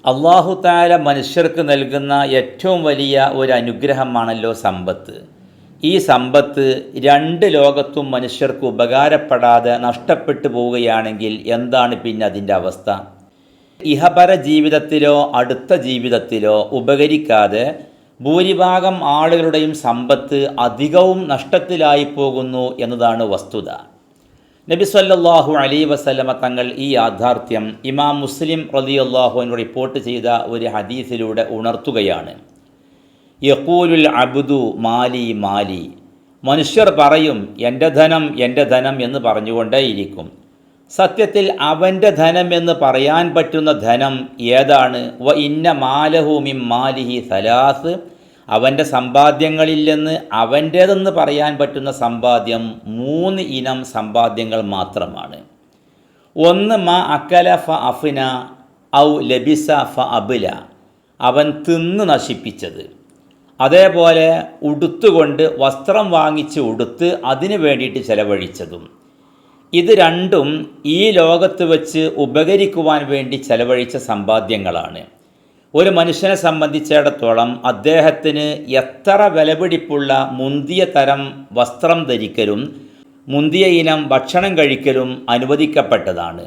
അല്ലാഹു തആല മനുഷ്യർക്ക് നൽകുന്ന ഏറ്റവും വലിയ ഒരു അനുഗ്രഹമാണല്ലോ സമ്പത്ത്. ഈ സമ്പത്ത് രണ്ട് ലോകത്തും മനുഷ്യർക്ക് ഉപകാരപ്പെടാതെ നഷ്ടപ്പെട്ടു പോവുകയാണെങ്കിൽ എന്താണ് പിന്നെ അതിൻ്റെ അവസ്ഥ? ഇഹപര ജീവിതത്തിലോ അടുത്ത ജീവിതത്തിലോ ഉപകരിക്കാതെ ഭൂരിഭാഗം ആളുകളുടെയും സമ്പത്ത് അധികവും നഷ്ടത്തിലായി പോകുന്നു എന്നതാണ് വസ്തുത. നബി സല്ലല്ലാഹു അലൈഹി വസല്ലമ തങ്ങൾ ഈ യാഥാർത്ഥ്യം ഇമാം മുസ്ലിം റളിയല്ലാഹു അൻഹു റിപ്പോർട്ട് ചെയ്ത ഒരു ഹദീസിലൂടെ ഉണർത്തുകയാണ്. യഖൂലുൽ അബ്ദു മാലി മാലി, മനുഷ്യർ പറയും എൻ്റെ ധനം എന്ന് പറഞ്ഞുകൊണ്ടേയിരിക്കും. സത്യത്തിൽ അവൻ്റെ ധനം എന്ന് പറയാൻ പറ്റുന്ന ധനം ഏതാണ്? വ ഇന്ന മാലഹു മിൻ മാലിഹി സലാസ്, അവൻ്റെ സമ്പാദ്യങ്ങളിൽ നിന്ന് അവൻ്റേതെന്ന് പറയാൻ പറ്റുന്ന സമ്പാദ്യം 3 ഇനം സമ്പാദ്യങ്ങൾ മാത്രമാണ്. ഒന്ന് മാ അക്കല ഫ അഫ്ന ഔ ലബിസ ഫ അബ്ല, അവൻ തിന്ന് നശിപ്പിച്ചത്. അതേപോലെ ഉടുത്തുകൊണ്ട് വസ്ത്രം വാങ്ങിച്ച് ഉടുത്ത് അതിനു വേണ്ടിയിട്ട് ചെലവഴിച്ചതും. ഇത് രണ്ടും ഈ ലോകത്ത് വെച്ച് ഉപകരിക്കുവാൻ വേണ്ടി ചെലവഴിച്ച സമ്പാദ്യങ്ങളാണ്. ഒരു മനുഷ്യനെ സംബന്ധിച്ചിടത്തോളം അദ്ദേഹത്തിന് എത്ര വിലപിടിപ്പുള്ള മുന്തിയ തരം വസ്ത്രം ധരിക്കലും മുന്തിയ ഇനം ഭക്ഷണം കഴിക്കലും അനുവദിക്കപ്പെട്ടതാണ്.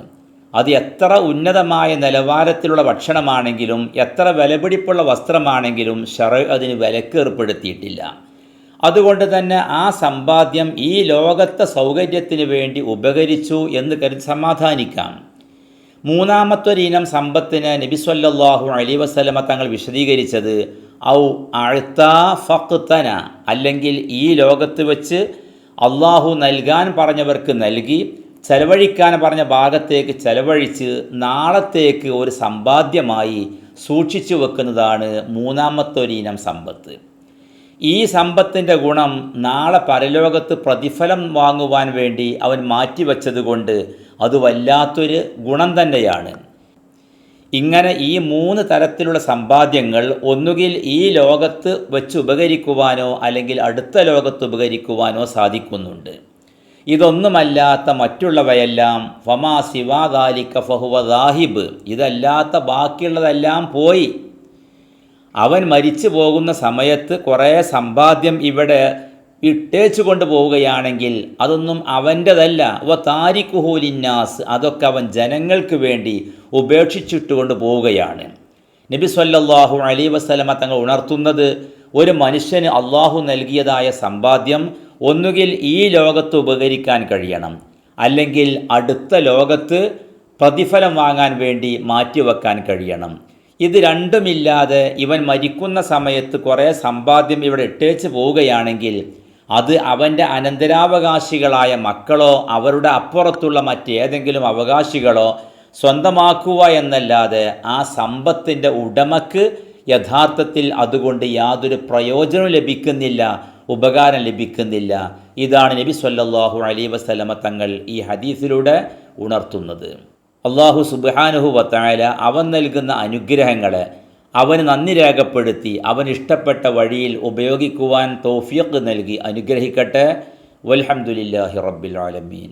അത് എത്ര ഉന്നതമായ നിലവാരത്തിലുള്ള ഭക്ഷണമാണെങ്കിലും എത്ര വിലപിടിപ്പുള്ള വസ്ത്രമാണെങ്കിലും ശർഅ് അതിന് വിലക്ക് ഏർപ്പെടുത്തിയിട്ടില്ല. അതുകൊണ്ട് തന്നെ ആ സമ്പാദ്യം ഈ ലോകത്തെ സൗകര്യത്തിന് വേണ്ടി ഉപകരിച്ചു എന്ന് കരുതി സമാധാനിക്കാം. മൂന്നാമത്തൊരിനം സമ്പത്തിന് നബി സല്ലല്ലാഹു അലൈഹി വസല്ലമ തങ്ങൾ വിശദീകരിച്ചത് ഔ അഅ്താ ഫഖ്തന, അല്ലെങ്കിൽ ഈ ലോകത്ത് വെച്ച് അള്ളാഹു നൽകാൻ പറഞ്ഞവർക്ക് നൽകി ചെലവഴിക്കാൻ പറഞ്ഞ ഭാഗത്തേക്ക് ചെലവഴിച്ച് നാളത്തേക്ക് ഒരു സമ്പാദ്യമായി സൂക്ഷിച്ചു വെക്കുന്നതാണ് മൂന്നാമത്തൊരിനം സമ്പത്ത്. ഈ സമ്പത്തിൻ്റെ ഗുണം നാളെ പരലോകത്ത് പ്രതിഫലം വാങ്ങുവാൻ വേണ്ടി അവൻ മാറ്റിവെച്ചതുകൊണ്ട് അത് വല്ലാത്തൊരു ഗുണം തന്നെയാണ്. ഇങ്ങനെ ഈ 3 തരത്തിലുള്ള സമ്പാദ്യങ്ങൾ ഒന്നുകിൽ ഈ ലോകത്ത് വെച്ച് ഉപകരിക്കുവാനോ അല്ലെങ്കിൽ അടുത്ത ലോകത്ത് ഉപകരിക്കുവാനോ സാധിക്കുന്നുണ്ട്. ഇതൊന്നുമല്ലാത്ത മറ്റുള്ളവയെല്ലാം ഫമാ സിവാ ദാലിക ഫഹുവ ദാഹിബ്, ഇതല്ലാത്ത ബാക്കിയുള്ളതെല്ലാം പോയി. അവൻ മരിച്ചു പോകുന്ന സമയത്ത് കുറേ സമ്പാദ്യം ഇവിടെ ഇട്ടേച്ചു കൊണ്ട് പോവുകയാണെങ്കിൽ അതൊന്നും അവൻ്റെതല്ല. വ താരിഖുഹു ലിന്നാസ്, അതൊക്കെ അവൻ ജനങ്ങൾക്ക് വേണ്ടി ഉപേക്ഷിച്ചിട്ടുകൊണ്ട് പോവുകയാണ്. നബി സല്ലല്ലാഹു അലൈഹി വസല്ലമ തങ്ങൾ ഉണർത്തുന്നത് ഒരു മനുഷ്യന് അള്ളാഹു നൽകിയതായ സമ്പാദ്യം ഒന്നുകിൽ ഈ ലോകത്ത് ഉപകരിക്കാൻ കഴിയണം, അല്ലെങ്കിൽ അടുത്ത ലോകത്ത് പ്രതിഫലം വാങ്ങാൻ വേണ്ടി മാറ്റിവെക്കാൻ കഴിയണം. ഇത് രണ്ടുമില്ലാതെ ഇവൻ മരിക്കുന്ന സമയത്ത് കുറേ സമ്പാദ്യം ഇവിടെ ഇട്ടേച്ച് പോവുകയാണെങ്കിൽ അത് അവൻ്റെ അനന്തരാവകാശികളായ മക്കളോ അവരുടെ അപ്പുറത്തുള്ള മറ്റേതെങ്കിലും അവകാശികളോ സ്വന്തമാക്കുക എന്നല്ലാതെ ആ സമ്പത്തിൻ്റെ ഉടമക്ക് യഥാർത്ഥത്തിൽ അതുകൊണ്ട് യാതൊരു പ്രയോജനവും ലഭിക്കുന്നില്ല, ഉപകാരം ലഭിക്കുന്നില്ല. ഇതാണ് നബി സല്ലല്ലാഹു അലൈഹി വസല്ലമ തങ്ങൾ ഈ ഹദീസിലൂടെ ഉണർത്തുന്നത്. അല്ലാഹു സുബ്ഹാനഹു വ തആല അവൻ നൽകുന്ന അനുഗ്രഹങ്ങളെ അവന് നന്ദി രേഖപ്പെടുത്തി അവൻ ഇഷ്ടപ്പെട്ട വഴിയിൽ ഉപയോഗിക്കുവാൻ തൗഫീഖ് നൽകി അനുഗ്രഹിക്കട്ടെ. വൽഹംദുലില്ലാഹി റബ്ബിൽ ആലമീൻ.